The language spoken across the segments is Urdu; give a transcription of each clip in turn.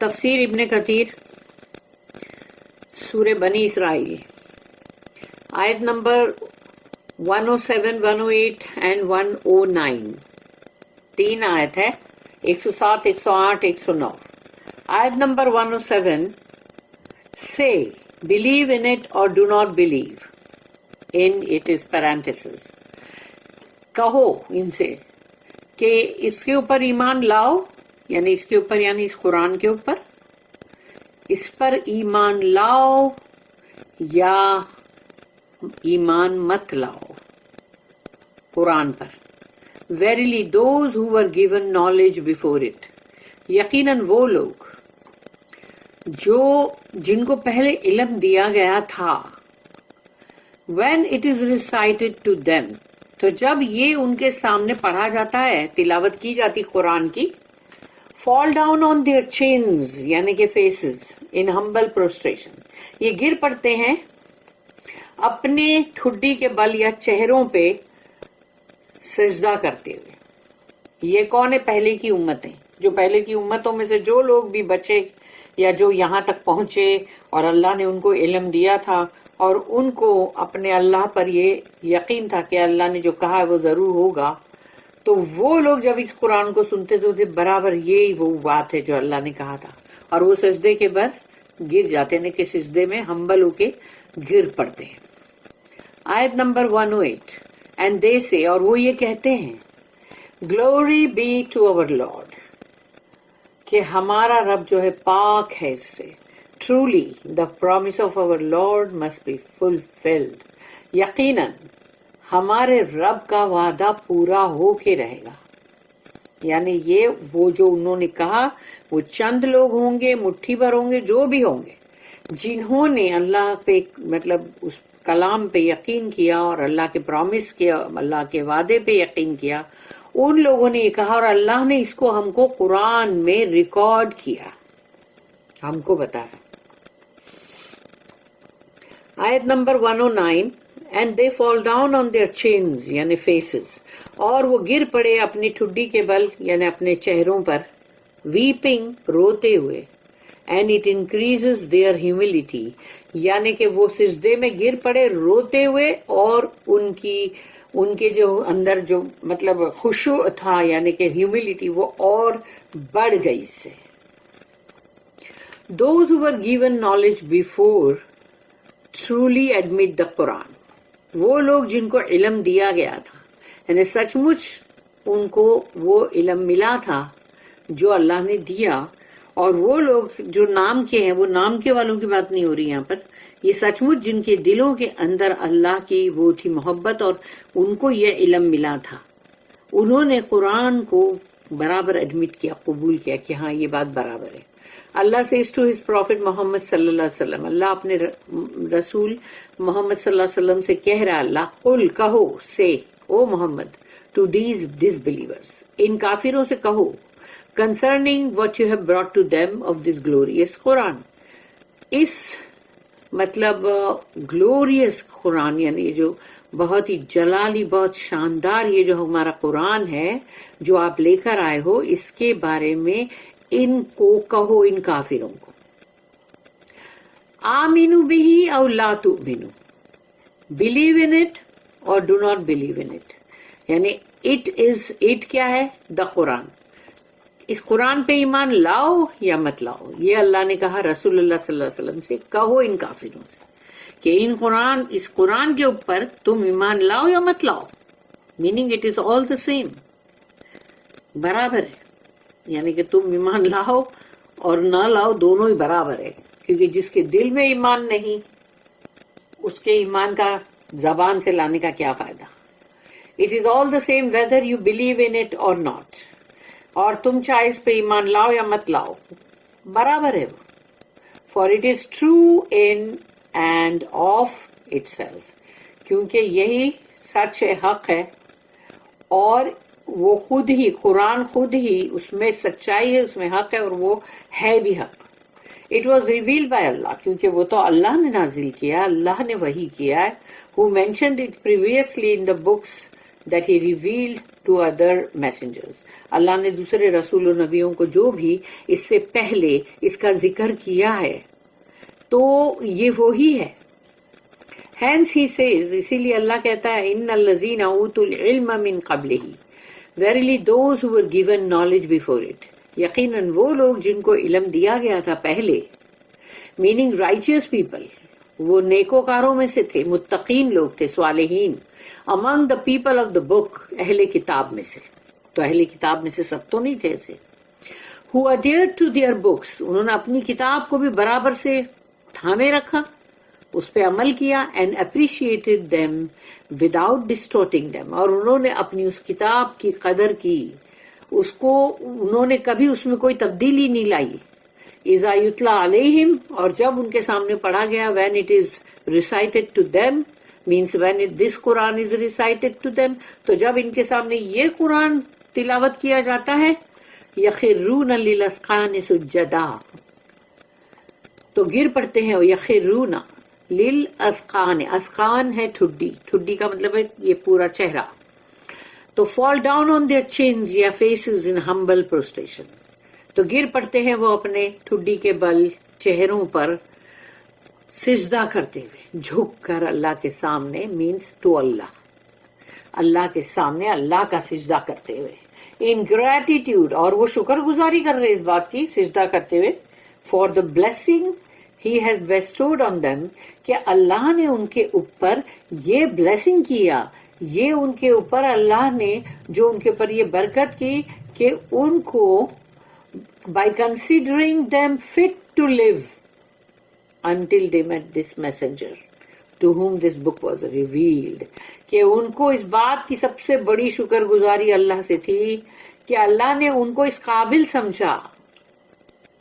تفسیر ابن کثیر سورہ بنی اسرائیل آیت نمبر 107, 108 اینڈ 109. 3 آیت ہے, 107, 108, 109. آیت number 107, say believe in it or do not believe in it is parenthesis. کہو ان سے کہ اس کے اوپر ایمان لاؤ, یعنی اس کے اوپر یعنی اس قرآن کے اوپر, اس پر ایمان لاؤ یا ایمان مت لاؤ قرآن پر. Verily those who were given knowledge before it, یقیناً وہ لوگ جن کو پہلے علم دیا گیا تھا, when it is recited to them, تو جب یہ ان کے سامنے پڑھا جاتا ہے, تلاوت کی جاتی قرآن کی, fall down on their chins یعنی کہ faces in humble prostration, یہ گر پڑتے ہیں اپنے ٹھڈی کے بل یا چہروں پہ سجدہ کرتے ہوئے. یہ کون ہے؟ پہلے کی امتیں, جو پہلے کی امتوں میں سے جو لوگ بھی بچے یا جو یہاں تک پہنچے اور اللہ نے ان کو علم دیا تھا اور ان کو اپنے اللہ پر یہ یقین تھا کہ اللہ نے جو کہا ہے وہ ضرور ہوگا, تو وہ لوگ جب اس قرآن کو سنتے تھے برابر یہی وہ بات ہے جو اللہ نے کہا تھا, اور وہ سجدے کے بر گر جاتے ہیں کہ سجدے میں ہمبل ہو کے گر پڑتے ہیں. آیت نمبر 108, اینڈ دے سے, اور وہ یہ کہتے ہیں, glory be to our lord, کہ ہمارا رب جو ہے پاک ہے اس سے. Truly the promise of our lord must be fulfilled, یقیناً ہمارے رب کا وعدہ پورا ہو کے رہے گا. یعنی یہ وہ جو انہوں نے کہا, وہ چند لوگ ہوں گے, مٹھی بھر ہوں گے, جو بھی ہوں گے, جنہوں نے اللہ پہ مطلب اس کلام پہ یقین کیا اور اللہ کے پرومس کیا, اللہ کے وعدے پہ یقین کیا, ان لوگوں نے یہ کہا, اور اللہ نے اس کو ہم کو قرآن میں ریکارڈ کیا, ہم کو بتایا. آیت number 109, and they fall down on their chins یعنی فیسز, اور وہ گر پڑے اپنی ٹھڈی کے بل یعنی اپنے چہروں پر, ویپنگ روتے ہوئے, and it increases their humility, یعنی کہ وہ سجدے میں گر پڑے روتے ہوئے, اور ان کے جو اندر جو مطلب خشوع تھا یعنی کہ ہیوملٹی وہ اور بڑھ گئی اس سے. Those who were given knowledge before truly admit the Quran, وہ لوگ جن کو علم دیا گیا تھا, یعنی سچ مچ ان کو وہ علم ملا تھا جو اللہ نے دیا, اور وہ لوگ جو نام کے ہیں, وہ نام کے والوں کی بات نہیں ہو رہی یہاں پر, یہ سچ مچ جن کے دلوں کے اندر اللہ کی وہ تھی محبت اور ان کو یہ علم ملا تھا, انہوں نے قرآن کو برابر ایڈمٹ کیا, قبول کیا کہ ہاں یہ بات برابر ہے. اللہ سے ٹو ہز پروفٹ محمد صلی اللہ علیہ وسلم, اللہ اپنے رسول محمد صلی اللہ علیہ وسلم سے کہہ رہا, اللہ قل کہو, سے او محمد, ٹو دیز بلیورز, ان کافروں سے کہو, concerning what you have brought to them of this glorious Quran, اس مطلب گلوریس قرآن یعنی جو بہت ہی جلالی, بہت شاندار یہ جو ہمارا قرآن ہے جو آپ لے کر آئے ہو, اس کے بارے میں ان کو کہو, ان کافروں کو, آمینو بہی او لا تؤمنو, بلیو ان اٹ اور do not believe in it, یعنی اٹ کیا ہے؟ دا قرآن, اس قرآن پہ ایمان لاؤ یا مت لاؤ. یہ اللہ نے کہا رسول اللہ صلی اللہ علیہ وسلم سے, کہو ان کافروں سے کہ اس قرآن کے اوپر تم ایمان لاؤ یا مت لاؤ, meaning it is all the same, برابر ہے, یعنی کہ تم ایمان لاؤ اور نہ لاؤ دونوں ہی برابر ہے, کیونکہ جس کے دل میں ایمان نہیں اس کے ایمان کا زبان سے لانے کا کیا فائدہ. It is all the same whether you believe in it اور ناٹ, اور تم چاہے اس پہ ایمان لاؤ یا مت لاؤ برابر ہے وہ. For it is true in and of it self, کیونکہ یہی سچ ہے, حق ہے, اور وہ خود ہی قرآن خود ہی اس میں سچائی ہے, اس میں حق ہے, اور وہ ہے بھی حق. اٹ واز ریویلڈ بائی اللہ, کیونکہ وہ تو اللہ نے نازل کیا, اللہ نے وحی کیا ہے. who mentioned it previously in the books that he revealed to other messengers. اللہ نے دوسرے رسول و نبیوں کو جو بھی اس سے پہلے اس کا ذکر کیا ہے تو یہ وہی ہے. Hence he says, اسی لیے اللہ کہتا ہے ان الذین اوتوا العلم من قبلہ, verily those who were given knowledge before it, یقیناً وہ لوگ جن کو علم دیا گیا تھا پہلے, meaning righteous people, وہ نیکوکاروں میں سے تھے, متقین لوگ تھے, صالحین, among the people of the book, اہل کتاب میں سے. تو اہل کتاب میں سے سب تو نہیں تھے ایسے. who adhered to their books, انہوں نے اپنی کتاب کو بھی برابر سے تھامے رکھا, اس پہ عمل کیا, and appreciated them without distorting them, اور انہوں نے اپنی اس کتاب کی قدر کی, اس کو انہوں نے کبھی اس میں کوئی تبدیلی نہیں لائی. اذا یتلا علیہم, اور جب ان کے سامنے پڑھا گیا, when it is recited to them, means when this Quran is recited to them, تو جب ان کے سامنے یہ قرآن تلاوت کیا جاتا ہے, یخرون للاذقان سجدا, تو گر پڑتے ہیں, یخرون للاذقان, اذقان ہے ٹھڈی, ٹھڈی کا مطلب ہے یہ پورا چہرہ, تو fall down on their chins یا faces in humble prostration, تو گر پڑتے ہیں وہ اپنے ٹھڈی کے بل چہروں پر سجدہ کرتے ہوئے, جھک کر اللہ کے سامنے, means to اللہ, اللہ کے سامنے اللہ کا سجدہ کرتے ہوئے, in gratitude, اور وہ شکر گزاری کر رہے اس بات کی سجدہ کرتے ہوئے, for the blessing he has bestowed on them, کہ اللہ نے ان کے اوپر یہ blessing کیا, یہ ان کے اوپر اللہ نے جو ان کے اوپر یہ برکت کی کہ ان کو by considering them fit to live until they met this messenger to whom this book was revealed, کہ ان کو اس بات کی سب سے بڑی شکر گزاری اللہ سے تھی کہ اللہ نے ان کو اس قابل سمجھا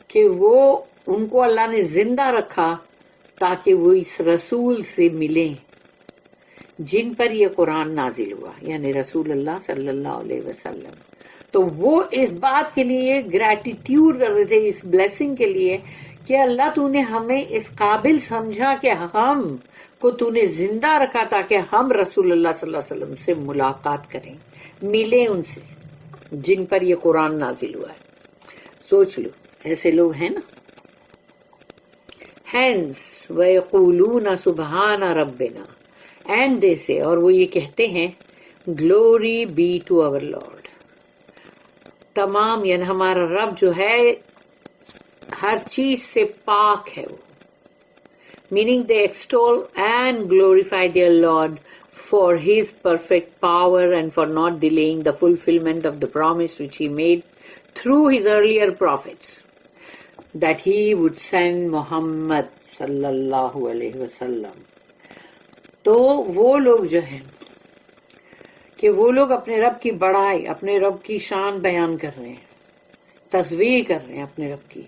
کہ وہ ان کو اللہ نے زندہ رکھا تاکہ وہ اس رسول سے ملیں جن پر یہ قرآن نازل ہوا, یعنی رسول اللہ صلی اللہ علیہ وسلم. تو وہ اس بات کے لیے گریٹیٹیوڈ کر رہے تھے, اس بلیسنگ کے لیے کہ اللہ تو نے ہمیں اس قابل سمجھا کہ ہم کو تو نے زندہ رکھا تاکہ ہم رسول اللہ صلی اللہ علیہ وسلم سے ملاقات کریں, ملیں ان سے جن پر یہ قرآن نازل ہوا ہے. سوچ لو, ایسے لوگ ہیں نا. ہینس وَيَقُولُونَ سُبْحَانَ رَبِّنَا, اینڈ دے سے, اور وہ یہ کہتے ہیں, glory be to our lord, تمام یعنی ہمارا رب جو ہے ہر چیز سے پاک ہے وہ, meaning they extol and glorify their Lord for his perfect power and for not delaying the fulfillment of the promise which he made through his earlier prophets, that he would send Muhammad sallallahu alayhi wasallam. تو وہ لوگ جو ہیں کہ وہ لوگ اپنے رب کی بڑائی, اپنے رب کی شان بیان کر رہے ہیں, تصویر کر رہے ہیں اپنے رب کی,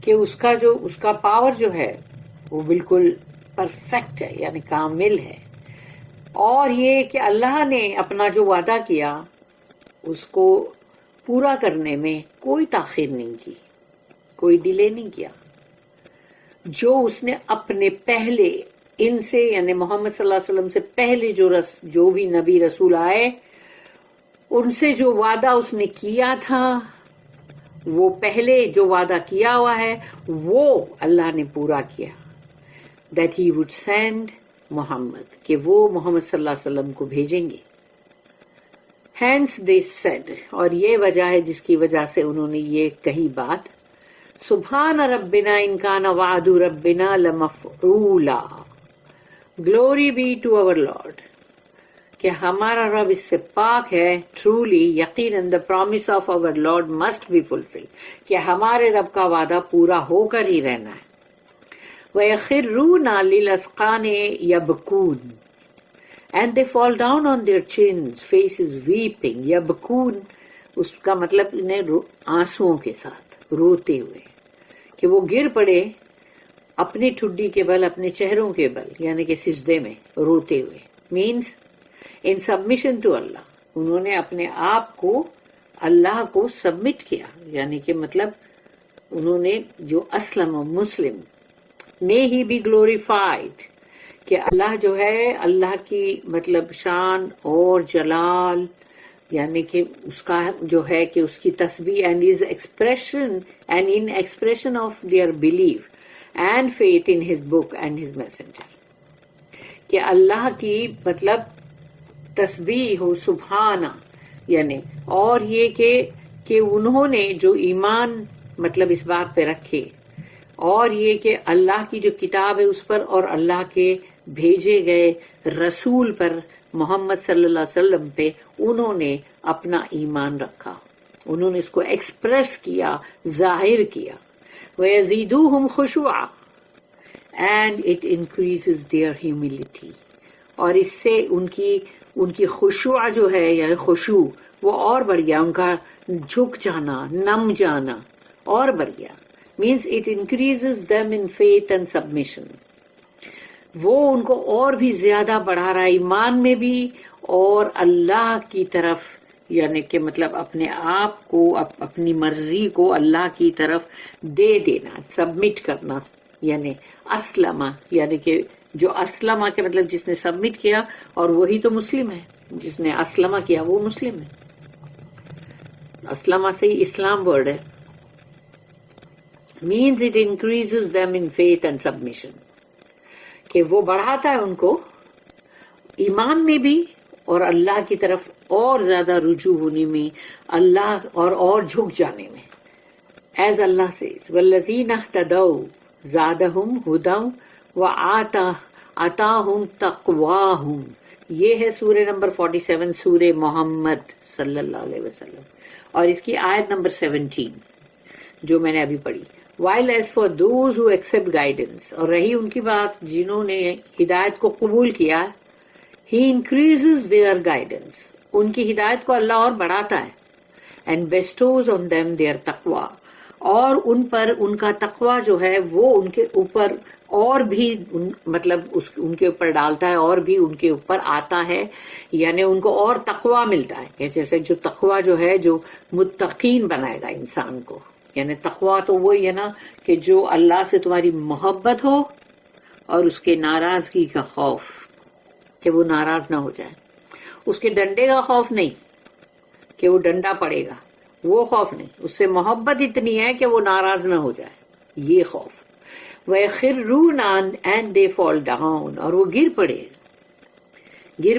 کہ اس کا پاور جو ہے وہ بالکل پرفیکٹ ہے, یعنی کامل ہے, اور یہ کہ اللہ نے اپنا جو وعدہ کیا اس کو پورا کرنے میں کوئی تاخیر نہیں کی, کوئی ڈیلے نہیں کیا. جو اس نے اپنے پہلے ان سے یعنی محمد صلی اللہ علیہ وسلم سے پہلے جو بھی نبی رسول آئے ان سے جو وعدہ اس نے کیا تھا, وہ پہلے جو وعدہ کیا ہوا ہے وہ اللہ نے پورا کیا, that he would send محمد, کہ وہ محمد صلی اللہ علیہ وسلم کو بھیجیں گے. hence they said, اور یہ وجہ ہے جس کی وجہ سے انہوں نے یہ کہی بات, سبحان ربنا ان کان وعد ربنا لمفعولا, glory be to our Lord, کہ ہمارا رب اس سے پاک ہے, ٹرولی یقیناً the promise of our Lord must be fulfilled, کہ ہمارے رب کا وعدہ پورا ہو کر ہی رہنا ہے. وَيَخِرُّونَ لِلْأَذْقَانِ يَبْكُونَ, and they fall down on their chins, faces weeping. يَبْكُونَ اس کا مطلب انہیں آنسوؤں کے ساتھ روتے ہوئے, کہ وہ گر پڑے اپنی ٹھڈی کے بل, اپنے چہروں کے بل, یعنی کہ سجدے میں روتے ہوئے, means in submission to Allah, انہوں نے اپنے آپ کو اللہ کو سبمٹ کیا, یعنی کہ مطلب انہوں نے جو اسلم و مسلم, may he be glorified, کہ اللہ جو ہے اللہ کی مطلب شان اور جلال یعنی کہ اس کا جو ہے کہ اس کی تسبیح and his expression and in expression of their belief and faith in his book and his messenger, کہ اللہ کی مطلب تسبیح ہو سبحانہ یعنی، اور یہ کہ انہوں نے جو ایمان مطلب اس بات پہ رکھے، اور یہ کہ اللہ کی جو کتاب ہے اس پر اور اللہ کے بھیجے گئے رسول پر محمد صلی اللہ علیہ وسلم پہ انہوں نے اپنا ایمان رکھا، انہوں نے اس کو ایکسپریس کیا، ظاہر کیا۔ وَيَزِيدُوهُمْ خُشُوعًا and it increases their humility، اور اس سے ان کی خشوع جو ہے یا خشوع وہ اور بڑھ گیا، ان کا جھک جانا، نم جانا اور بڑھ گیا، means it increases them in faith and submission، وہ ان کو اور بھی زیادہ بڑھا رہا ہے ایمان میں بھی اور اللہ کی طرف یعنی کہ مطلب اپنے آپ کو اپنی مرضی کو اللہ کی طرف دے دینا، سبمٹ کرنا، یعنی اسلمہ یعنی کہ جو اسلمہ کے مطلب جس نے سبمٹ کیا، اور وہی تو مسلم ہے، جس نے اسلمہ کیا وہ مسلم ہے، اسلمہ سے ہی اسلام ورڈ ہے۔ means it increases them in faith and submission، کہ وہ بڑھاتا ہے ان کو ایمان میں بھی اور اللہ کی طرف اور زیادہ رجوع ہونے میں، اللہ اور جھک جانے میں۔ ایز اللہ says وَالَّذِينَ اهْتَدَوْا زَادَهُمْ هُدًى وَآتَاهُمْ تَقْوَاهُمْ، یہ ہے سورہ نمبر 47 سورہ محمد صلی اللہ علیہ وسلم، اور اس کی آیت نمبر 17 جو میں نے ابھی پڑھی۔ While as for those who accept guidance، اور رہی ان کی بات جنہوں نے ہدایت کو قبول کیا، he increases their guidance، ان کی ہدایت کو اللہ اور بڑھاتا ہے، and bestows on them their taqwa، اور ان پر ان کا تقوی جو ہے وہ ان کے اوپر اور بھی مطلب ان کے اوپر ڈالتا ہے، اور بھی ان کے اوپر آتا ہے، یعنی ان کو اور تقوی ملتا ہے، جیسے جو تقوی جو ہے جو متقین بنائے گا انسان کو، یعنی تقوی تو وہی ہے نا کہ جو اللہ سے تمہاری محبت ہو اور اس کے ناراضگی کا خوف کہ وہ ناراض نہ ہو جائے، اس کے ڈنڈے کا خوف نہیں کہ وہ ڈنڈا پڑے گا، وہ خوف نہیں، اس سے محبت اتنی ہے کہ وہ ناراض نہ ہو جائے، یہ خوف۔ وَيَخِرُّونَ and they fall down، اور وہ گر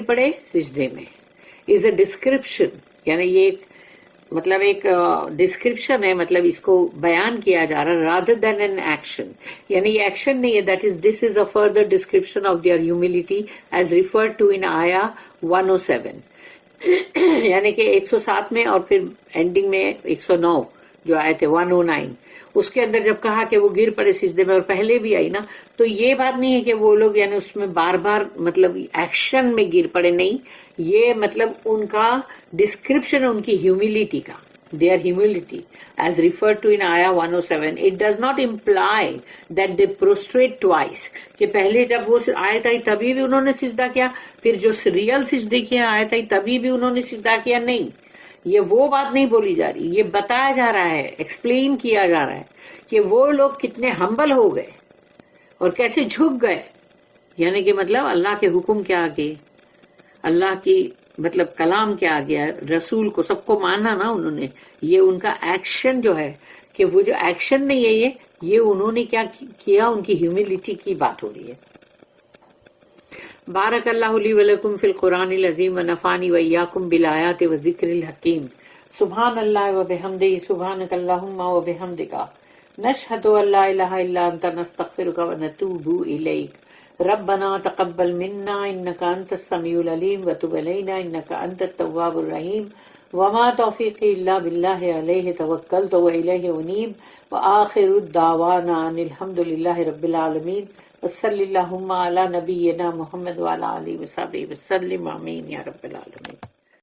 پڑے سجدے میں، is a description، یعنی یہ ایک مطلب ایک ڈسکرپشن ہے، مطلب اس کو بیان کیا جا رہا rather than an action، یعنی یہ ایکشن نہیں ہے، this is a further description of their humility as referred to in آیا 107 یعنی کہ 107 میں اور پھر اینڈنگ میں 109 جو آئے تھے 109، اس کے اندر جب کہا کہ وہ گر پڑے سجدے میں، اور پہلے بھی آئی نا، تو یہ بات نہیں ہے کہ وہ لوگ یعنی اس میں بار بار مطلب ایکشن میں گر پڑے، نہیں، یہ مطلب ان کا ڈسکرپشن ان کی ہیوملٹی کا، their humility as referred to in آیا 107 it does not imply that they prostrate twice، کہ پہلے جب وہ آیت آئی تبھی بھی انہوں نے سجدہ کیا، پھر جو ریئل سجدے کی آیت آئی تبھی بھی انہوں نے سجدہ کیا، نہیں، یہ وہ بات نہیں بولی جا رہی، یہ بتایا جا رہا ہے، ایکسپلین کیا جا رہا ہے کہ وہ لوگ کتنے ہمبل ہو گئے اور کیسے جھک گئے، یعنی کہ مطلب اللہ کے حکم کے آگے، اللہ کی مطلب کلام کے آگے، رسول کو سب کو مانا نا انہوں نے، یہ ان کا ایکشن جو ہے کہ وہ جو ایکشن نہیں ہے یہ انہوں نے کیا کیا، ان کی ہیوملٹی کی بات ہو رہی ہے۔ بارک اللہ لی ولکم فی القرآن العظیم ونفعنی وإیاکم بالآیات والذکر الحکیم۔ سبحان اللہ وبحمدہ، سبحانک اللہم وبحمدک، نشہد ان لا الہ الا انت، نستغفرک ونتوب الیک۔ ربنا تقبل منا انک انت السمیع العلیم وتب علینا انک انت التواب الرحیم، وما توفیقی الا باللہ علیہ توکلت والیہ انیب، وآخر دعوانا ان الحمد للہ رب العالمین، وصلی اللہم علی نبینا محمد وعلی آلہ وصحبہ وسلم، آمین یا رب العالمین۔